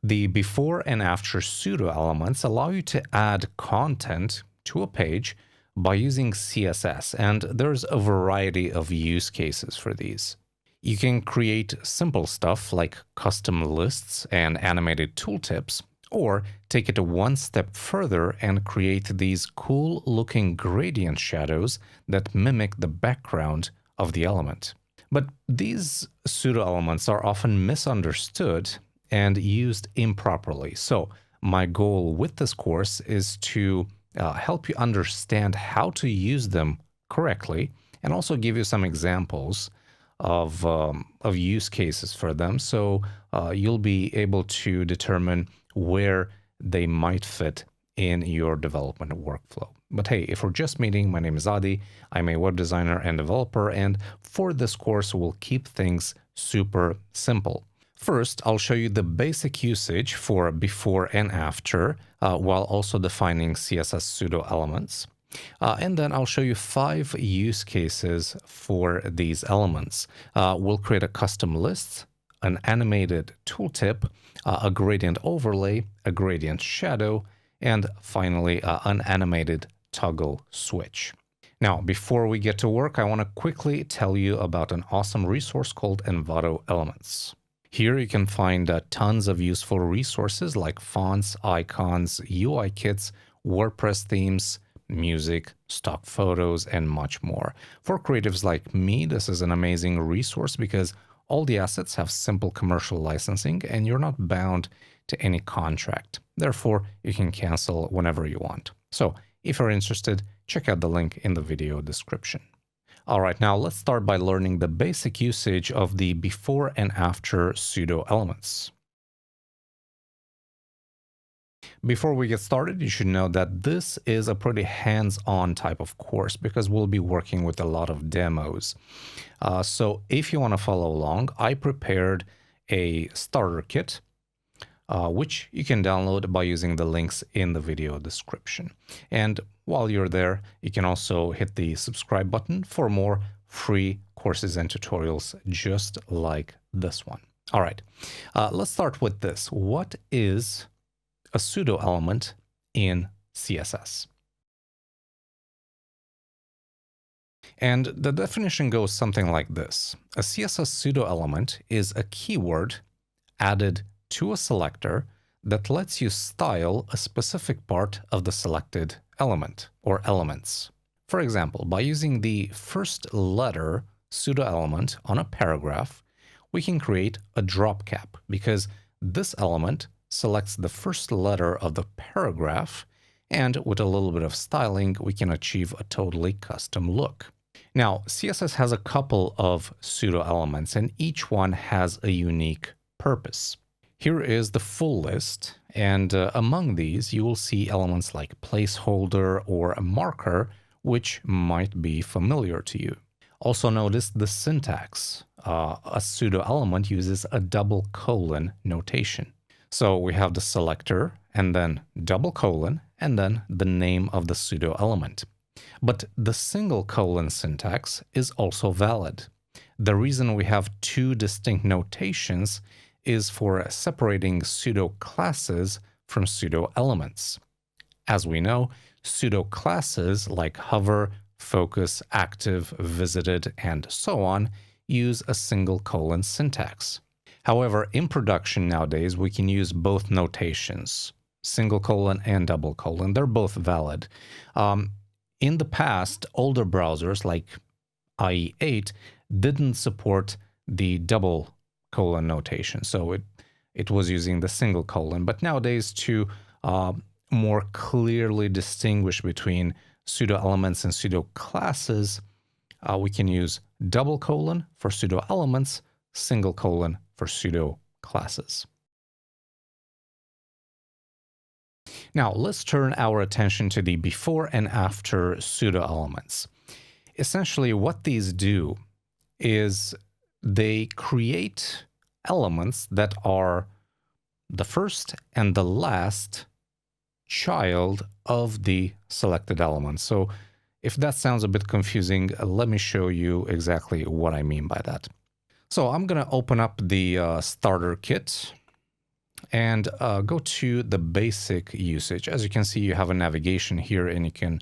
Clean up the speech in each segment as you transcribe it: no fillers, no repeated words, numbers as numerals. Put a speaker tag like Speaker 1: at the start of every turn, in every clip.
Speaker 1: The before and after pseudo elements allow you to add content to a page by using CSS, and there's a variety of use cases for these. You can create simple stuff like custom lists and animated tooltips, or take it one step further and create these cool looking gradient shadows that mimic the background of the element. But these pseudo elements are often misunderstood and used improperly. So my goal with this course is to help you understand how to use them correctly, and also give you some examples of use cases for them, so you'll be able to determine where they might fit in your development workflow. But hey, if we're just meeting, my name is Adi. I'm a web designer and developer, and for this course, we'll keep things super simple. First, I'll show you the basic usage for before and after, while also defining CSS pseudo elements. And then I'll show you 5 use cases for these elements. We'll create a custom list, an animated tooltip, a gradient overlay, a gradient shadow, and finally an animated toggle switch. Now, before we get to work, I want to quickly tell you about an awesome resource called Envato Elements. Here you can find tons of useful resources like fonts, icons, UI kits, WordPress themes, music, stock photos, and much more. For creatives like me, this is an amazing resource because all the assets have simple commercial licensing and you're not bound to any contract. Therefore, you can cancel whenever you want. So if you're interested, check out the link in the video description. All right, now let's start by learning the basic usage of the before and after pseudo elements. Before we get started, you should know that this is a pretty hands-on type of course because we'll be working with a lot of demos. So if you want to follow along, I prepared a starter kit, which you can download by using the links in the video description. And while you're there, you can also hit the subscribe button for more free courses and tutorials just like this one. All right, let's start with this. What is a pseudo element in CSS? And the definition goes something like this. A CSS pseudo element is a keyword added to a selector that lets you style a specific part of the selected element or elements. For example, by using the first letter pseudo element on a paragraph, we can create a drop cap because this element selects the first letter of the paragraph, and with a little bit of styling, we can achieve a totally custom look. Now, CSS has a couple of pseudo elements, and each one has a unique purpose. Here is the full list, and among these, you will see elements like placeholder or a marker, which might be familiar to you. Also notice the syntax. A pseudo element uses a double colon notation. So we have the selector and then double colon and then the name of the pseudo element. But the single colon syntax is also valid. The reason we have 2 distinct notations is for separating pseudo classes from pseudo elements. As we know, pseudo classes like hover, focus, active, visited, and so on use a single colon syntax. However, in production nowadays, we can use both notations, single colon and double colon. They're both valid. In the past, older browsers like IE8 didn't support the double colon notation, so it was using the single colon. But nowadays, to more clearly distinguish between pseudo elements and pseudo classes, we can use double colon for pseudo elements, single colon for pseudo classes. Now let's turn our attention to the before and after pseudo elements. Essentially what these do is they create elements that are the first and the last child of the selected element. So if that sounds a bit confusing, let me show you exactly what I mean by that. So I'm going to open up the starter kit, and go to the basic usage. As you can see, you have a navigation here, and you can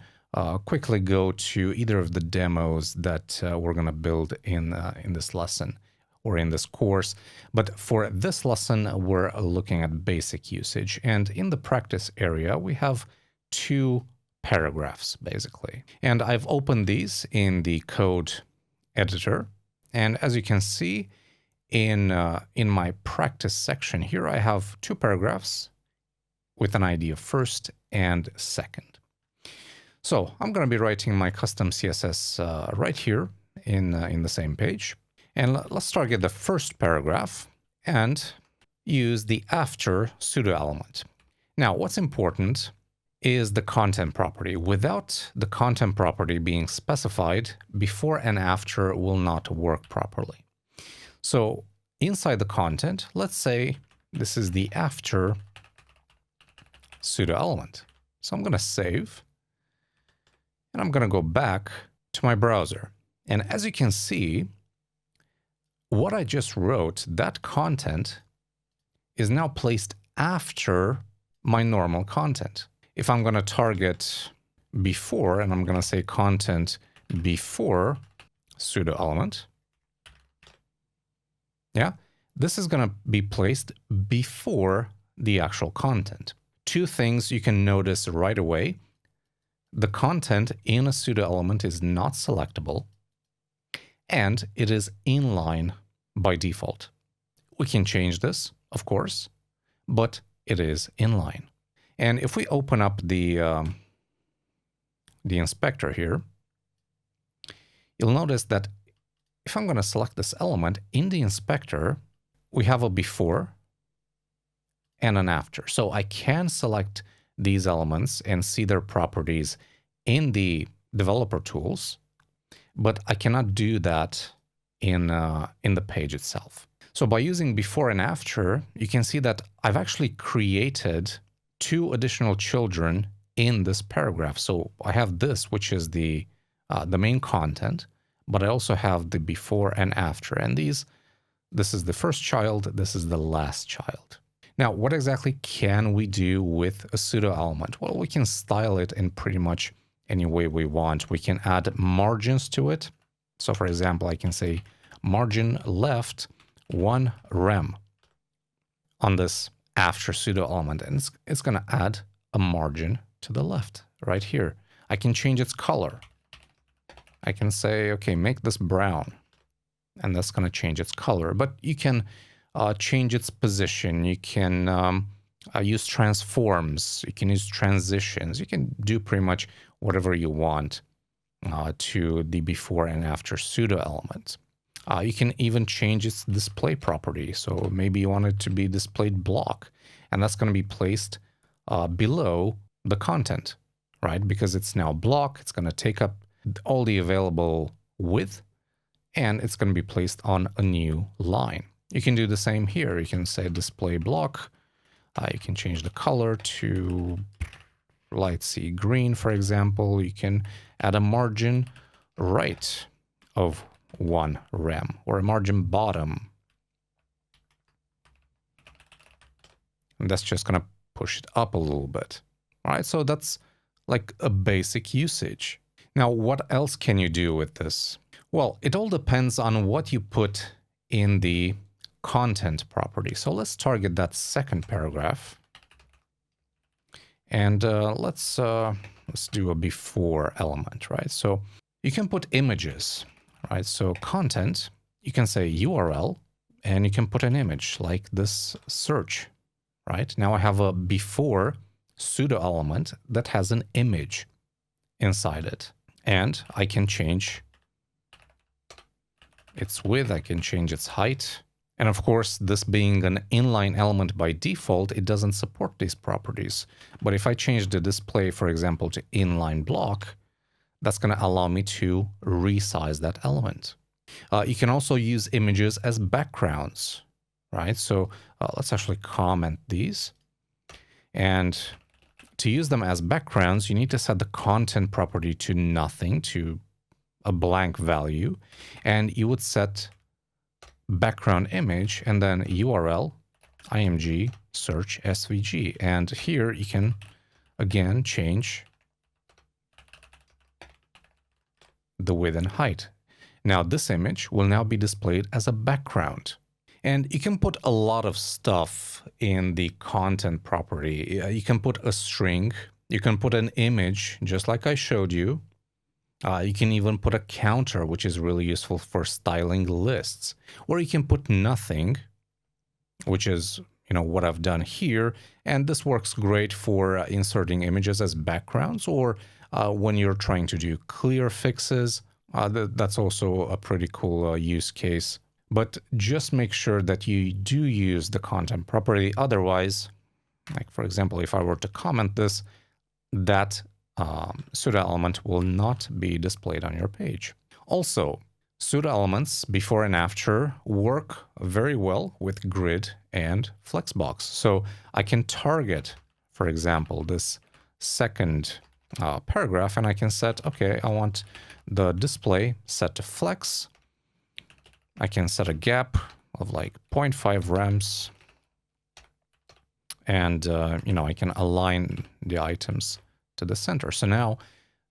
Speaker 1: quickly go to either of the demos that we're going to build in this lesson or in this course. But for this lesson, we're looking at basic usage. And in the practice area, we have 2 paragraphs, basically. And I've opened these in the code editor. And as you can see, in my practice section here, I have 2 paragraphs with an ID of first and second. So I'm going to be writing my custom CSS right here in the same page. And let's target the first paragraph and use the after pseudo element. Now, what's important is the content property. Without the content property being specified, before and after will not work properly. So inside the content, let's say this is the after pseudo element. So I'm going to save, and I'm going to go back to my browser. And as you can see, what I just wrote, that content is now placed after my normal content. If I'm going to target before, and I'm going to say content before pseudo element, yeah, this is going to be placed before the actual content. 2 things you can notice right away. The content in a pseudo element is not selectable, and it is inline by default. We can change this, of course, but it is inline. And if we open up the inspector here, you'll notice that if I'm going to select this element in the inspector, we have a before and an after. So I can select these elements and see their properties in the developer tools, but I cannot do that in the page itself. So by using before and after, you can see that I've actually created 2 additional children in this paragraph. So I have this, which is the main content, but I also have the before and after. And this is the first child, this is the last child. Now, what exactly can we do with a pseudo element? Well, we can style it in pretty much any way we want. We can add margins to it. So for example, I can say margin left 1 rem on this after pseudo element, and it's going to add a margin to the left right here. I can change its color. I can say, okay, make this brown, and that's going to change its color. But you can change its position. You can use transforms. You can use transitions. You can do pretty much whatever you want to the before and after pseudo element. You can even change its display property. So maybe you want it to be displayed block, and that's going to be placed below the content, right? Because it's now block, it's going to take up all the available width, and it's going to be placed on a new line. You can do the same here. You can say display block. You can change the color to light sea green, for example. You can add a margin right of 1 rem or a margin bottom. And that's just going to push it up a little bit. All right, so that's like a basic usage. Now, what else can you do with this? Well, it all depends on what you put in the content property. So let's target that second paragraph. And let's do a before element, right? So you can put images, right? So content, you can say URL, and you can put an image like this search, right? Now I have a before pseudo element that has an image inside it. And I can change its width, I can change its height. And of course, this being an inline element by default, it doesn't support these properties. But if I change the display, for example, to inline block, that's going to allow me to resize that element. You can also use images as backgrounds, right? So let's actually comment these. And to use them as backgrounds, you need to set the content property to nothing, to a blank value. And you would set background image and then URL, img, search SVG. And here you can again change the width and height. Now this image will now be displayed as a background. And you can put a lot of stuff in the content property. You can put a string, you can put an image, just like I showed you. You can even put a counter, which is really useful for styling lists. Or you can put nothing, which is, what I've done here. And this works great for inserting images as backgrounds, or when you're trying to do clear fixes. That's also a pretty cool use case. But just make sure that you do use the content property. Otherwise, like for example, if I were to comment this, that pseudo element will not be displayed on your page. Also, pseudo elements before and after work very well with grid and flexbox. So I can target, for example, this second paragraph, and I can set, okay, I want the display set to flex. I can set a gap of like 0.5 rems, and I can align the items to the center. So now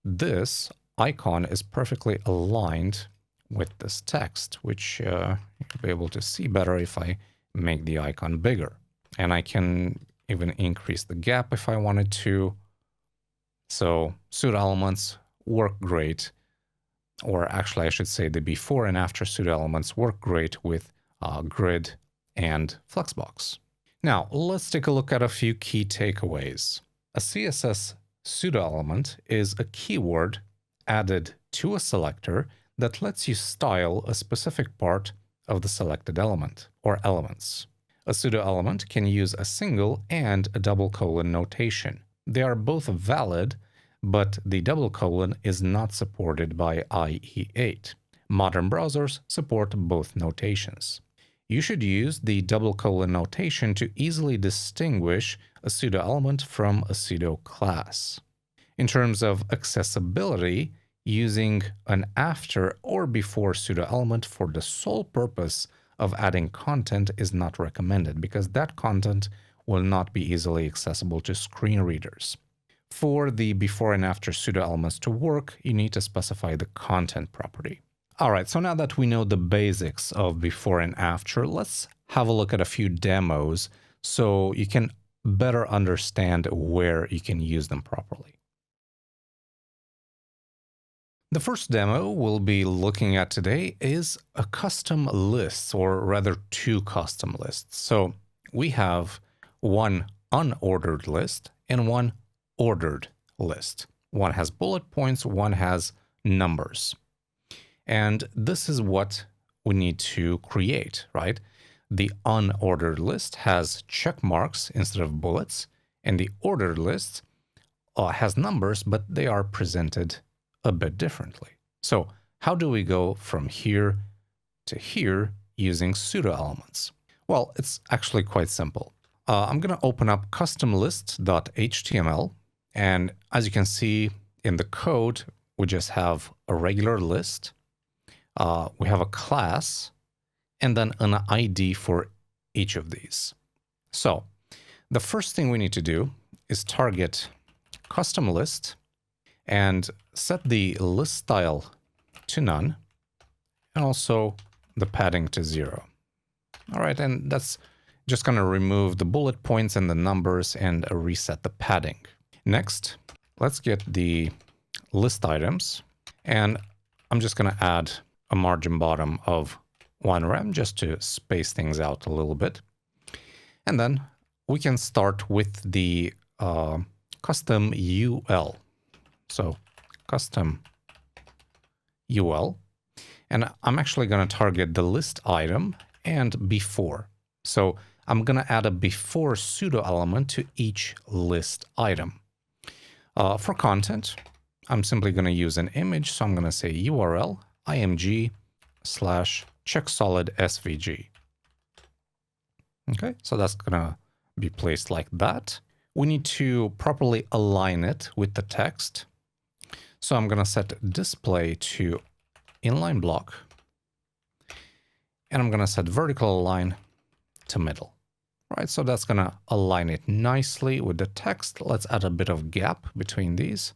Speaker 1: this icon is perfectly aligned with this text, which you'll be able to see better if I make the icon bigger. And I can even increase the gap if I wanted to. So pseudo elements work great. Or actually, I should say the before and after pseudo elements work great with grid and flexbox. Now, let's take a look at a few key takeaways. A CSS pseudo element is a keyword added to a selector that lets you style a specific part of the selected element or elements. A pseudo element can use a single and a double colon notation. They are both valid, but the double colon is not supported by IE8. Modern browsers support both notations. You should use the double colon notation to easily distinguish a pseudo element from a pseudo class. In terms of accessibility, using an after or before pseudo element for the sole purpose of adding content is not recommended, because that content will not be easily accessible to screen readers. For the before and after pseudo elements to work, you need to specify the content property. All right, so now that we know the basics of before and after, let's have a look at a few demos so you can better understand where you can use them properly. The first demo we'll be looking at today is a custom list, or rather two custom lists. So we have one unordered list and one ordered list. One has bullet points, one has numbers. And this is what we need to create, right? The unordered list has check marks instead of bullets, and the ordered list has numbers, but they are presented a bit differently. So how do we go from here to here using pseudo elements? Well, it's actually quite simple. I'm going to open up customlist.html. And as you can see in the code, we just have a regular list. We have a class and then an ID for each of these. So the first thing we need to do is target custom list and set the list style to none and also the padding to 0. All right, and that's just going to remove the bullet points and the numbers and reset the padding. Next, let's get the list items, and I'm just going to add a margin bottom of 1 rem just to space things out a little bit. And then we can start with the custom UL. So custom UL, and I'm actually going to target the list item and before. So I'm going to add a before pseudo element to each list item. For content, I'm simply going to use an image. So I'm going to say URL img/checksolid.svg. Okay, so that's going to be placed like that. We need to properly align it with the text. So I'm going to set display to inline block. And I'm going to set vertical align to middle. right? So that's going to align it nicely with the text. Let's add a bit of gap between these.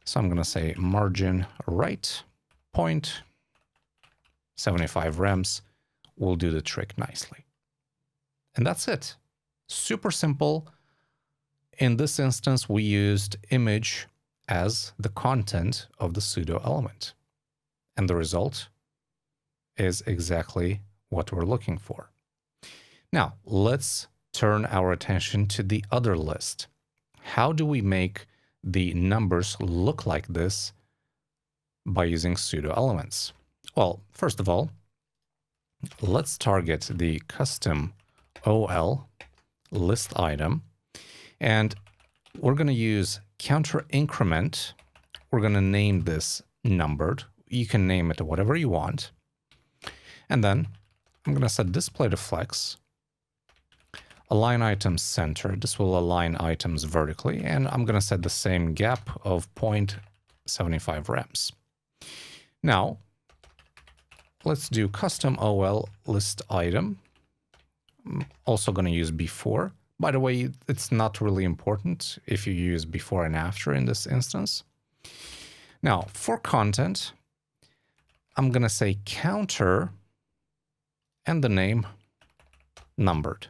Speaker 1: So I'm going to say margin right, point, 75 rems will do the trick nicely. And that's it. Super simple. In this instance, we used image as the content of the pseudo element. And the result is exactly what we're looking for. Now, let's turn our attention to the other list. How do we make the numbers look like this by using pseudo elements? Well, first of all, let's target the custom OL list item, and we're going to use counter increment. We're going to name this numbered. You can name it whatever you want. And then I'm going to set display to flex, align items center. This will align items vertically, and I'm going to set the same gap of 0.75 rems. Now, let's do custom OL list item. I'm also going to use before. By the way, it's not really important if you use before and after in this instance. Now, for content, I'm going to say counter and the name numbered.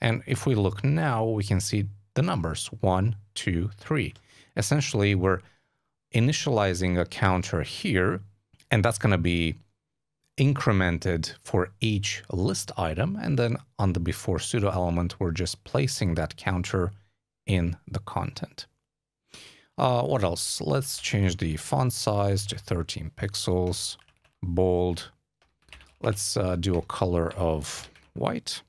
Speaker 1: And if we look now, we can see the numbers 1, 2, 3. Essentially, we're initializing a counter here, and that's going to be incremented for each list item. And then on the before pseudo element, we're just placing that counter in the content. What else? Let's change the font size to 13 pixels, bold. Let's do a color of white.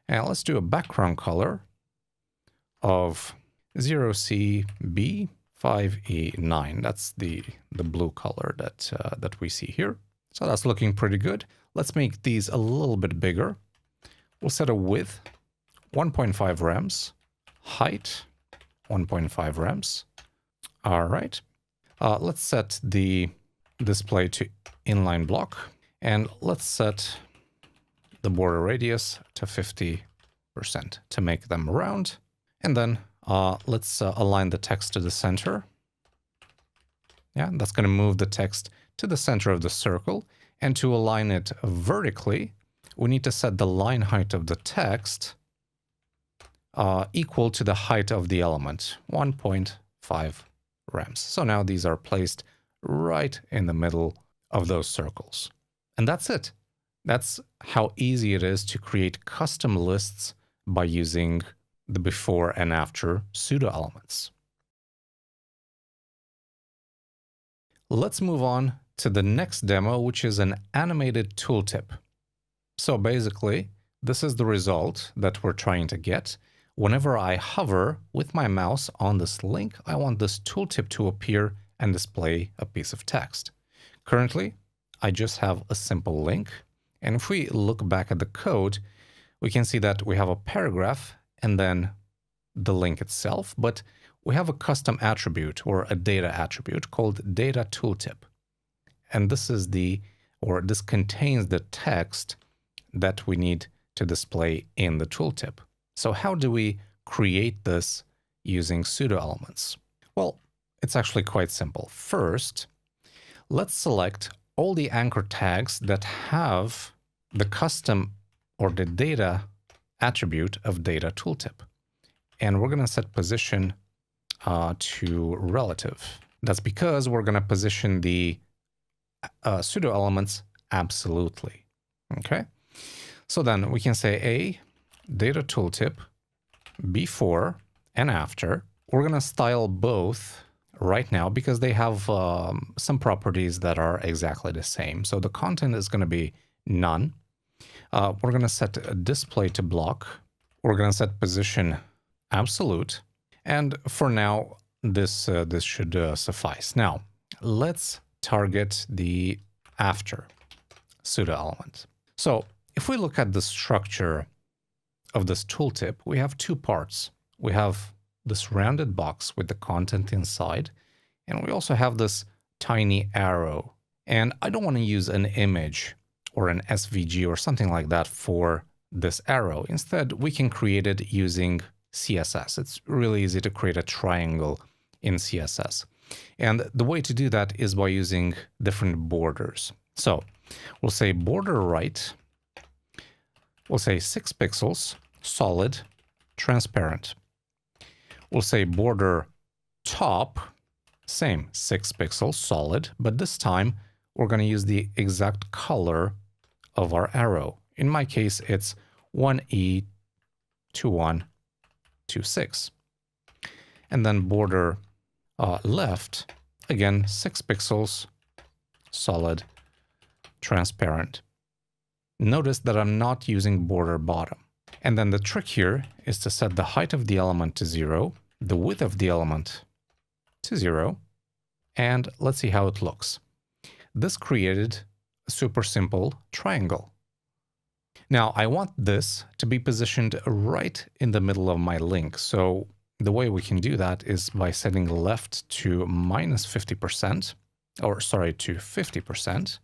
Speaker 1: And let's do a background color of 0CB5E9. That's the blue color that we see here. So that's looking pretty good. Let's make these a little bit bigger. We'll set a width 1.5 rems, height 1.5 rems. All right. Let's set the display to inline block, and let's set the border radius to 50% to make them round. And then let's align the text to the center. Yeah, that's going to move the text to the center of the circle. And to align it vertically, we need to set the line height of the text equal to the height of the element, 1.5 rems. So now these are placed right in the middle of those circles. And that's it. That's how easy it is to create custom lists by using the before and after pseudo elements. Let's move on to the next demo, which is an animated tooltip. So basically, this is the result that we're trying to get. Whenever I hover with my mouse on this link, I want this tooltip to appear and display a piece of text. Currently, I just have a simple link. And if we look back at the code, we can see that we have a paragraph and then the link itself, but we have a custom attribute or a data attribute called data tooltip. And this contains the text that we need to display in the tooltip. So how do we create this using pseudo elements? Well, it's actually quite simple. First, let's select all the anchor tags that have the custom or the data attribute of data tooltip. And we're going to set position to relative. That's because we're going to position the pseudo elements absolutely. Okay. So then we can say a data tooltip before and after. We're going to style both right now because they have some properties that are exactly the same. So the content is going to be none. We're going to set a display to block. We're going to set position absolute. And for now, this should suffice. Now, let's target the after pseudo element. So if we look at the structure of this tooltip, we have two parts. We have this rounded box with the content inside, and we also have this tiny arrow. And I don't want to use an image or an SVG or something like that for this arrow. Instead, we can create it using CSS. It's really easy to create a triangle in CSS. And the way to do that is by using different borders. So we'll say border right, we'll say 6 pixels, solid, transparent. We'll say border top, same 6 pixels, solid, but this time we're going to use the exact color of our arrow. In my case, it's 1E2126. And then border left, again, 6 pixels, solid, transparent. Notice that I'm not using border bottom. And then the trick here is to set the height of the element to 0, the width of the element to 0, and let's see how it looks. This created a super simple triangle. Now I want this to be positioned right in the middle of my link. So the way we can do that is by setting left to -50%, or sorry, to 50%.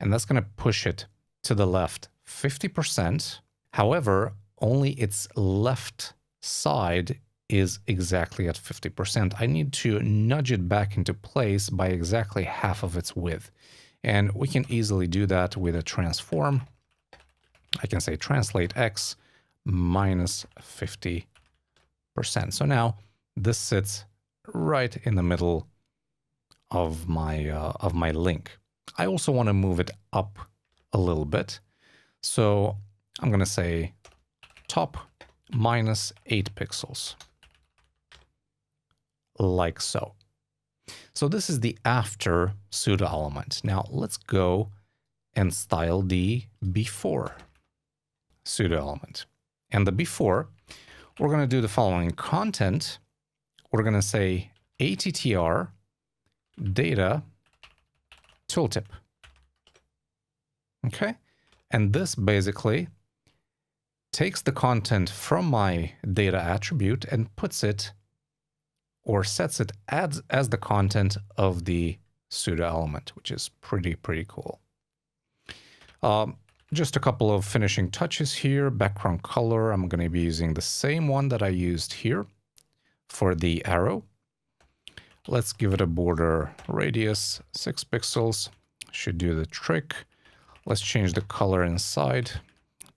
Speaker 1: And that's going to push it to the left 50%. However, only its left side is exactly at 50%. I need to nudge it back into place by exactly half of its width. And we can easily do that with a transform. I can say translate x -50%. So now this sits right in the middle of my link. I also want to move it up a little bit. So I'm going to say top -8 pixels. Like so. So this is the after pseudo element. Now let's go and style the before pseudo element. And the before, we're going to do the following. Content, we're going to say attr data tooltip. Okay? And this basically takes the content from my data attribute and puts it or sets it as the content of the pseudo element, which is pretty cool. Just a couple of finishing touches here. Background color, I'm going to be using the same one that I used here for the arrow. Let's give it a border radius, 6 pixels. Should do the trick. Let's change the color inside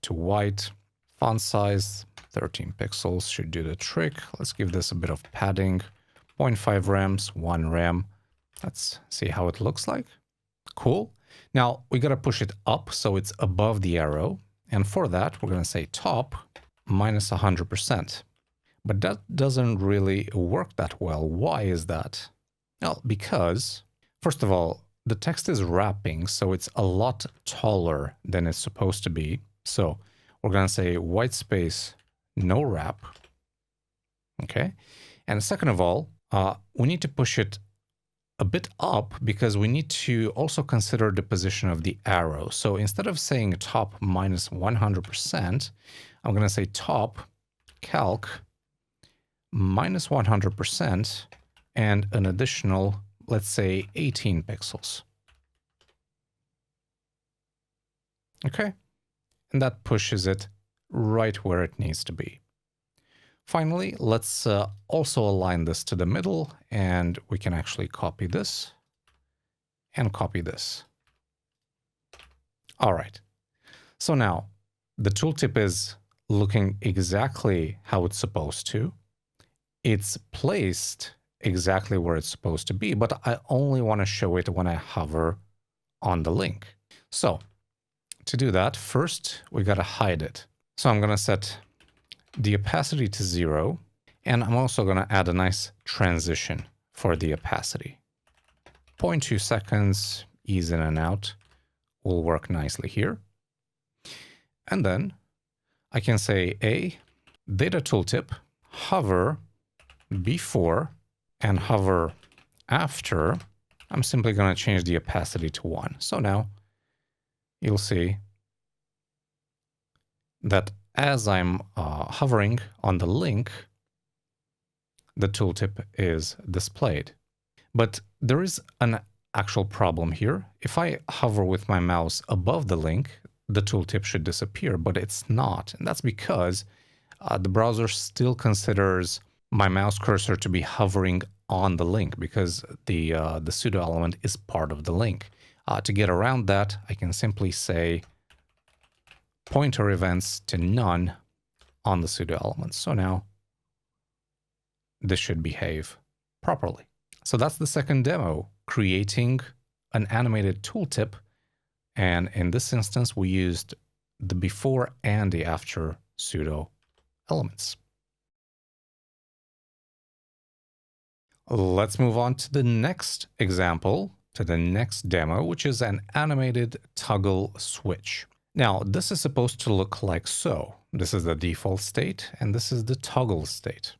Speaker 1: to white. Font size, 13 pixels, should do the trick. Let's give this a bit of padding. 0.5 rems, 1 rem. Let's see how it looks like. Cool. Now we got to push it up so it's above the arrow. And for that, we're going to say top -100%. But that doesn't really work that well. Why is that? Well, because, first of all, the text is wrapping, so it's a lot taller than it's supposed to be. So we're going to say white space, no wrap. Okay. And second of all, we need to push it a bit up because we need to also consider the position of the arrow. So instead of saying top -100%, I'm going to say top calc -100% and an additional, let's say 18 pixels. Okay. And that pushes it right where it needs to be. Finally, let's also align this to the middle, and we can actually copy this and copy this. All right. So now the tooltip is looking exactly how it's supposed to. It's placed exactly where it's supposed to be, but I only want to show it when I hover on the link. So to do that, first we got to hide it. So I'm going to set the opacity to 0, and I'm also going to add a nice transition for the opacity. 0.2 seconds, ease in and out, will work nicely here. And then I can say data tooltip, hover before and hover after. I'm simply going to change the opacity to 1. So now you'll see that as I'm hovering on the link, the tooltip is displayed. But there is an actual problem here. If I hover with my mouse above the link, the tooltip should disappear, but it's not. And that's because the browser still considers my mouse cursor to be hovering on the link because the pseudo element is part of the link. To get around that, I can simply say pointer events to none on the pseudo elements. So now this should behave properly. So that's the second demo, creating an animated tooltip. And in this instance, we used the before and the after pseudo elements. Let's move on to the next example, to the next demo, which is an animated toggle switch. Now, this is supposed to look like so. This is the default state, and this is the toggle state.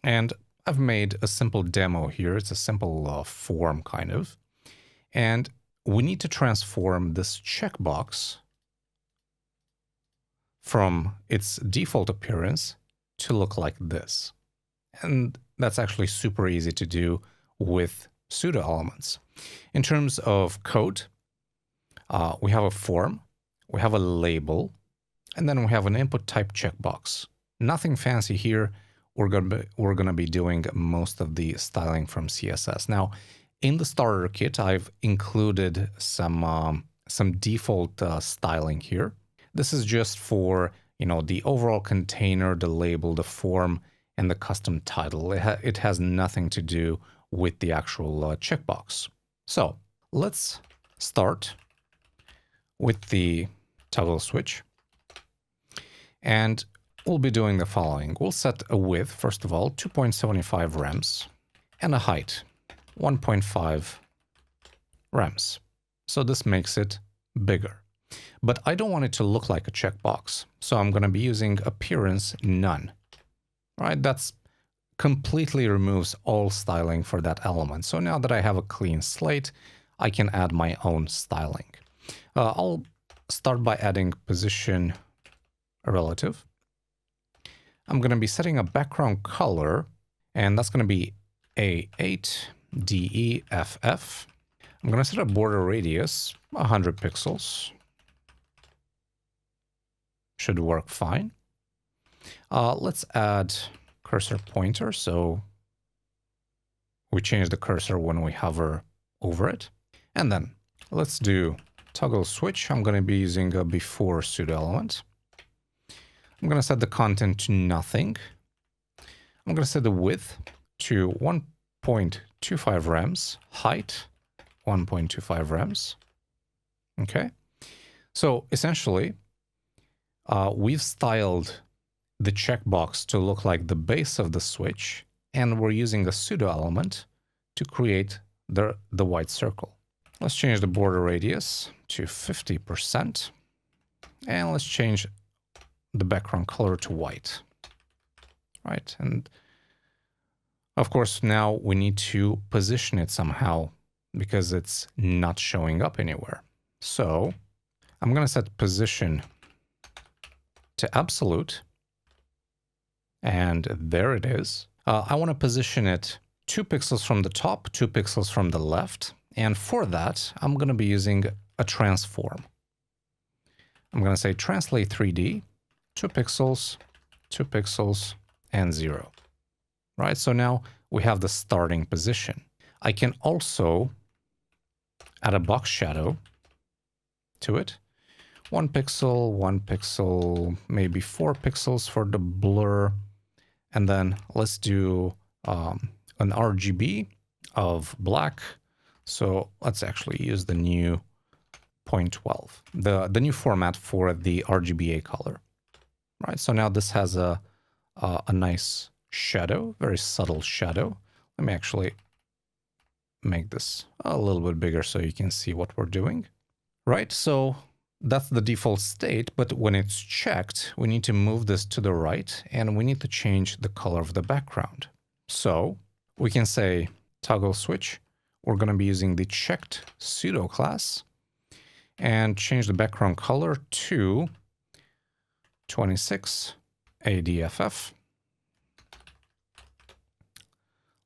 Speaker 1: And I've made a simple demo here. It's a simple form, kind of. And we need to transform this checkbox from its default appearance to look like this. And that's actually super easy to do with pseudo elements. In terms of code, we have a form, we have a label, and then we have an input type checkbox. Nothing fancy here. We're gonna be doing most of the styling from CSS. Now, in the starter kit, I've included some default styling here. This is just for, you know, the overall container, the label, the form, and the custom title. It has nothing to do with the actual checkbox. So let's start with the toggle switch. And we'll be doing the following. We'll set a width, first of all, 2.75 rems, and a height, 1.5 rems. So this makes it bigger. But I don't want it to look like a checkbox. So I'm going to be using appearance none. Right? That's completely removes all styling for that element. So now that I have a clean slate, I can add my own styling. I'll start by adding position relative. I'm going to be setting a background color, and that's going to be A8 DEFF. I'm going to set a border radius, 100 pixels. Should work fine. Let's add cursor pointer, so we change the cursor when we hover over it. And then let's do toggle switch. I'm going to be using a before pseudo element. I'm going to set the content to nothing. I'm going to set the width to 1.25 rems, height 1.25 rems. Okay. So essentially, we've styled the checkbox to look like the base of the switch, and we're using a pseudo element to create the white circle. Let's change the border radius to 50%, and let's change the background color to white. Right, and of course now we need to position it somehow because it's not showing up anywhere. So I'm going to set position to absolute. And there it is. I want to position it 2 pixels from the top, 2 pixels from the left. And for that, I'm going to be using a transform. I'm going to say translate 3D, 2 pixels, and 0. Right? So now we have the starting position. I can also add a box shadow to it. 1 pixel, maybe 4 pixels for the blur. And then let's do an RGB of black. So let's actually use the new 0.12, the new format for the RGBA color. Right. So now this has a nice shadow, very subtle shadow. Let me actually make this a little bit bigger so you can see what we're doing. Right. So that's the default state, but when it's checked, we need to move this to the right and we need to change the color of the background. So we can say toggle switch. We're going to be using the checked pseudo class and change the background color to 26 ADFF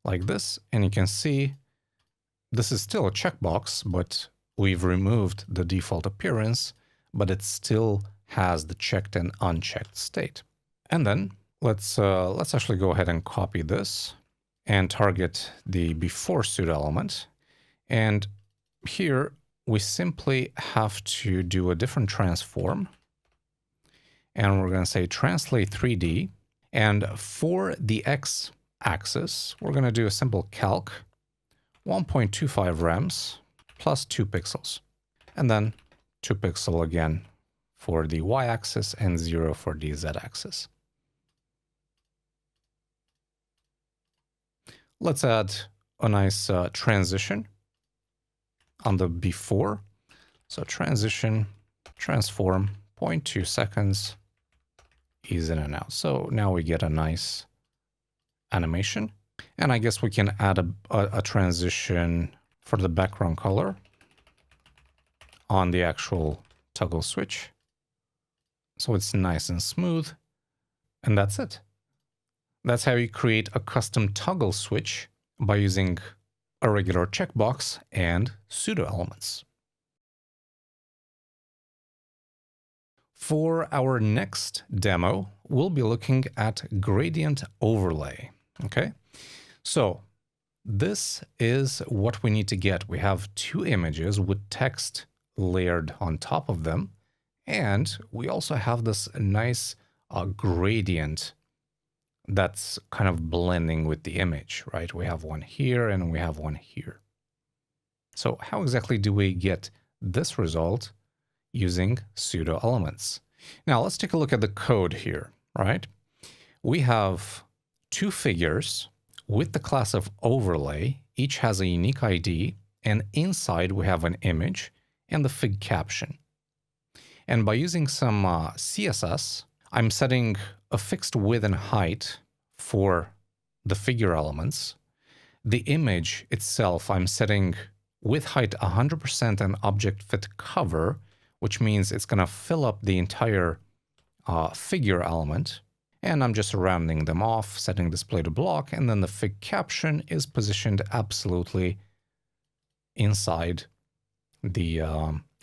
Speaker 1: like this. And you can see this is still a checkbox, but we've removed the default appearance but it still has the checked and unchecked state. And then let's actually go ahead and copy this and target the before pseudo element. And here we simply have to do a different transform. And we're going to say translate 3D. And for the X axis, we're going to do a simple calc 1.25 rems plus 2 pixels. And then 2 pixel again for the Y axis and 0 for the Z axis. Let's add a nice transition on the before. So transition, transform, 0.2 seconds, ease in and out. So now we get a nice animation. And I guess we can add a transition for the background color on the actual toggle switch. So it's nice and smooth. And that's it. That's how you create a custom toggle switch by using a regular checkbox and pseudo elements. For our next demo, we'll be looking at gradient overlay. Okay, so this is what we need to get. We have two images with text layered on top of them, and we also have this nice gradient that's kind of blending with the image, right? We have one here and we have one here. So how exactly do we get this result using pseudo elements? Now let's take a look at the code here, right? We have two figures with the class of overlay. Each has a unique ID, and inside we have an image and the fig caption. And by using some CSS, I'm setting a fixed width and height for the figure elements. The image itself, I'm setting width height 100% and object fit cover, which means it's going to fill up the entire figure element. And I'm just rounding them off, setting display to block, and then the fig caption is positioned absolutely inside the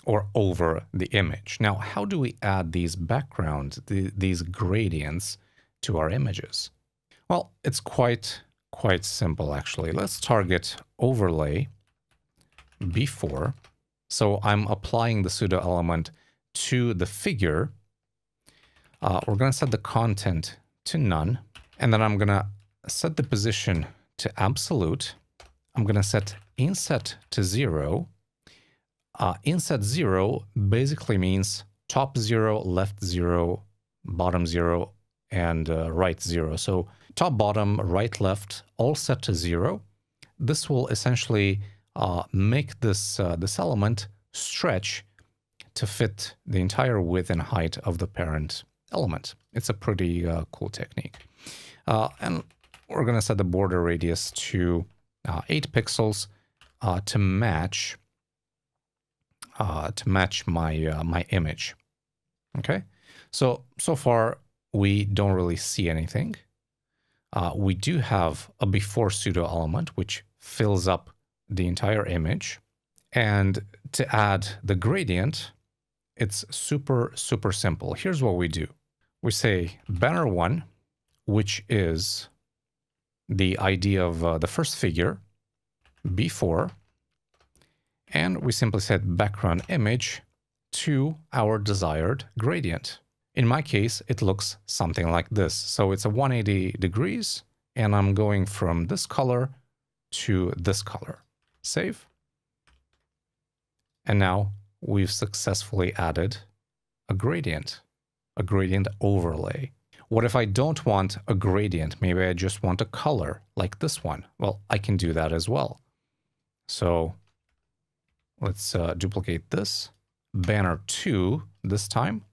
Speaker 1: or over the image. Now, how do we add these backgrounds, these gradients to our images? Well, it's quite simple, actually. Let's target overlay before. So I'm applying the pseudo element to the figure. We're going to set the content to none, and then I'm going to set the position to absolute. I'm going to set inset to 0. Inset 0 basically means top 0, left 0, bottom 0, and right 0. So top, bottom, right, left, all set to 0. This will essentially make this element stretch to fit the entire width and height of the parent element. It's a pretty cool technique. And we're going to set the border radius to 8 pixels to match my image. Okay, so far we don't really see anything. We do have a before pseudo element which fills up the entire image, and to add the gradient, it's super simple. Here's what we do. We say banner 1, which is the ID of the first figure, before, and we simply set background image to our desired gradient. In my case, it looks something like this. So it's a 180 degrees, and I'm going from this color to this color. Save. And now we've successfully added a gradient overlay. What if I don't want a gradient? Maybe I just want a color like this one. Well, I can do that as well. So let's duplicate this. Banner 2 this time.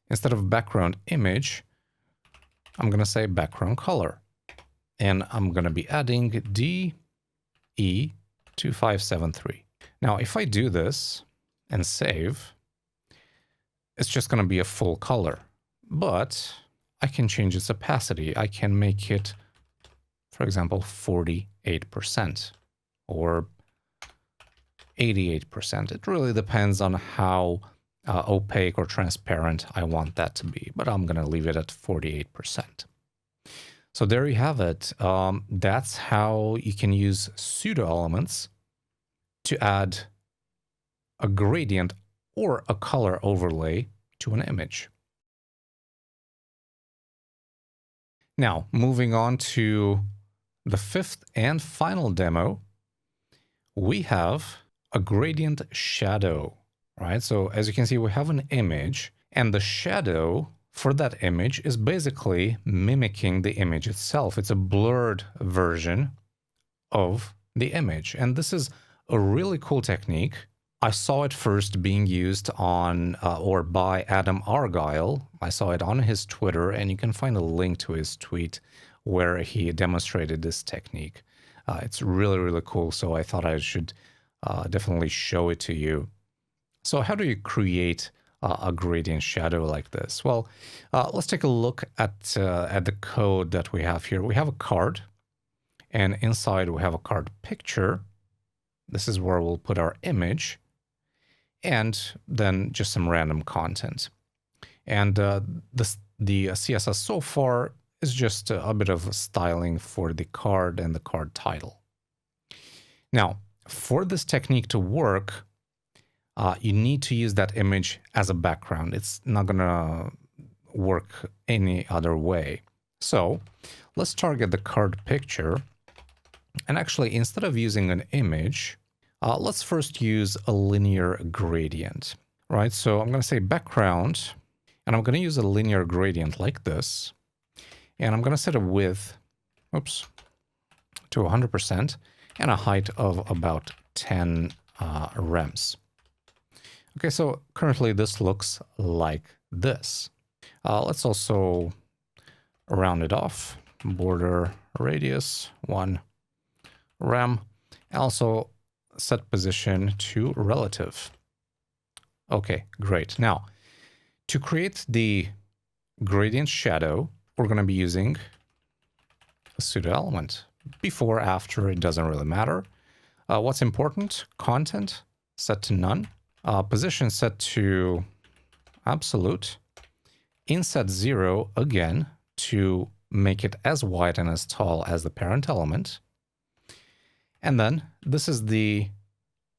Speaker 1: Instead of background image, I'm going to say background color. And I'm going to be adding DE2573. Now, if I do this and save, it's just going to be a full color. But I can change its opacity. I can make it, for example, 48% or 88%. It really depends on how opaque or transparent I want that to be, but I'm going to leave it at 48%. So there you have it. That's how you can use pseudo-elements to add a gradient or a color overlay to an image. Now, moving on to the fifth and final demo, we have a gradient shadow, right? So as you can see, we have an image, and the shadow for that image is basically mimicking the image itself. It's a blurred version of the image. And this is a really cool technique. I saw it first being used on or by Adam Argyle. I saw it on his Twitter, and you can find a link to his tweet where he demonstrated this technique. It's really, really cool. So I thought I should definitely show it to you. So how do you create a gradient shadow like this? Well, let's take a look at the code that we have here. We have a card, and inside we have a card picture. This is where we'll put our image, and then just some random content. And the CSS so far is just a bit of styling for the card and the card title. Now, for this technique to work, you need to use that image as a background. It's not going to work any other way. So let's target the card picture. And actually, instead of using an image, let's first use a linear gradient, right? So I'm going to say background, and I'm going to use a linear gradient like this. And I'm going to set a width, to 100% and a height of about 10 rems. Okay, so currently this looks like this. Let's also round it off. Border radius 1 rem. Also set position to relative. Okay, great. Now, to create the gradient shadow, we're going to be using a pseudo element. Before, after, it doesn't really matter. What's important? Content set to none. Position set to absolute. Inset 0 again to make it as wide and as tall as the parent element. And then this is the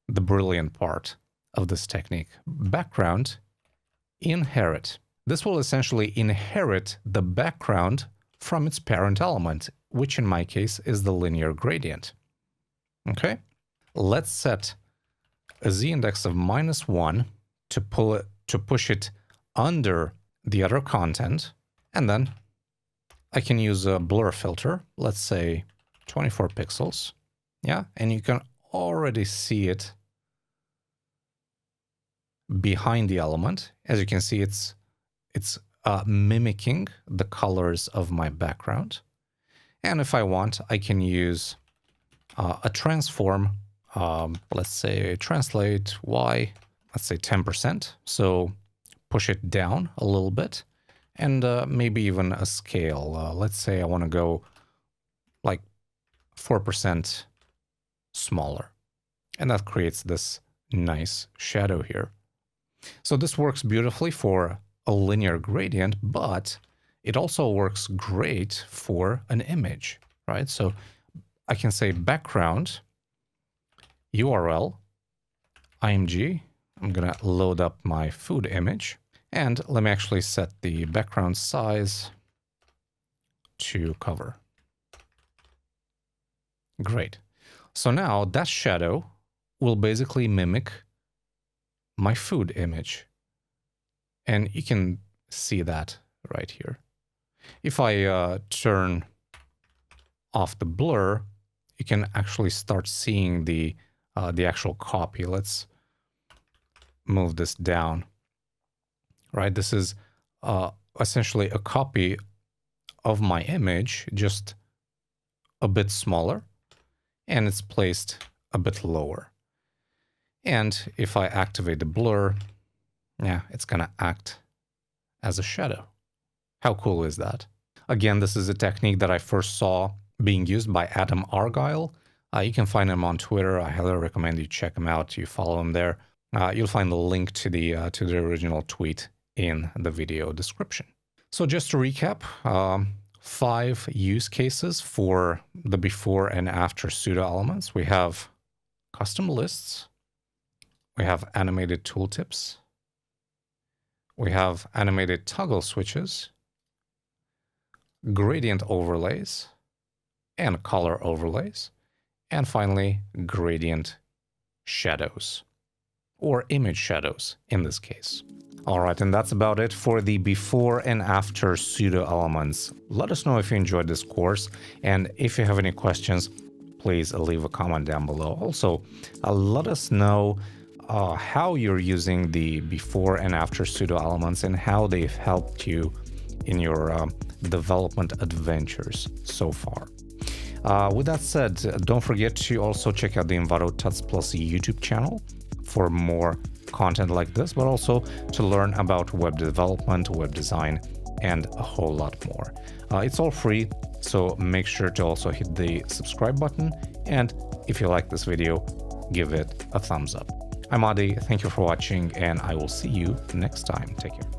Speaker 1: brilliant part of this technique. Background inherit. This will essentially inherit the background from its parent element, which in my case is the linear gradient. Okay, let's set a z-index of -1 to push it under the other content, and then I can use a blur filter. Let's say 24 pixels. Yeah, and you can already see it behind the element. As you can see, it's mimicking the colors of my background. And if I want, I can use a transform. Let's say translate y, let's say 10%. So push it down a little bit, and maybe even a scale. Let's say I want to go like 4% smaller. And that creates this nice shadow here. So this works beautifully for a linear gradient, but it also works great for an image, right? So I can say background URL img. I'm going to load up my food image, and let me actually set the background size to cover. Great. So now that shadow will basically mimic my food image. And you can see that right here. If I turn off the blur, you can actually start seeing the actual copy. Let's move this down. Right, this is essentially a copy of my image, just a bit smaller, and it's placed a bit lower. And if I activate the blur, yeah, it's gonna act as a shadow. How cool is that? Again, this is a technique that I first saw being used by Adam Argyle. You can find him on Twitter. I highly recommend you check him out. You follow him there. You'll find the link to the original tweet in the video description. So just to recap, 5 use cases for the before and after pseudo elements. We have custom lists. We have animated tooltips. We have animated toggle switches, gradient overlays, and color overlays. And finally, gradient shadows, or image shadows in this case. All right, and that's about it for the before and after pseudo elements. Let us know if you enjoyed this course, and if you have any questions, please leave a comment down below. Also, let us know how you're using the before and after pseudo elements and how they've helped you in your development adventures so far. With that said, don't forget to also check out the Envato Tuts Plus YouTube channel for more content like this, but also to learn about web development, web design, and a whole lot more. It's all free, so make sure to also hit the subscribe button, and if you like this video, give it a thumbs up. I'm Adi, thank you for watching, and I will see you next time. Take care.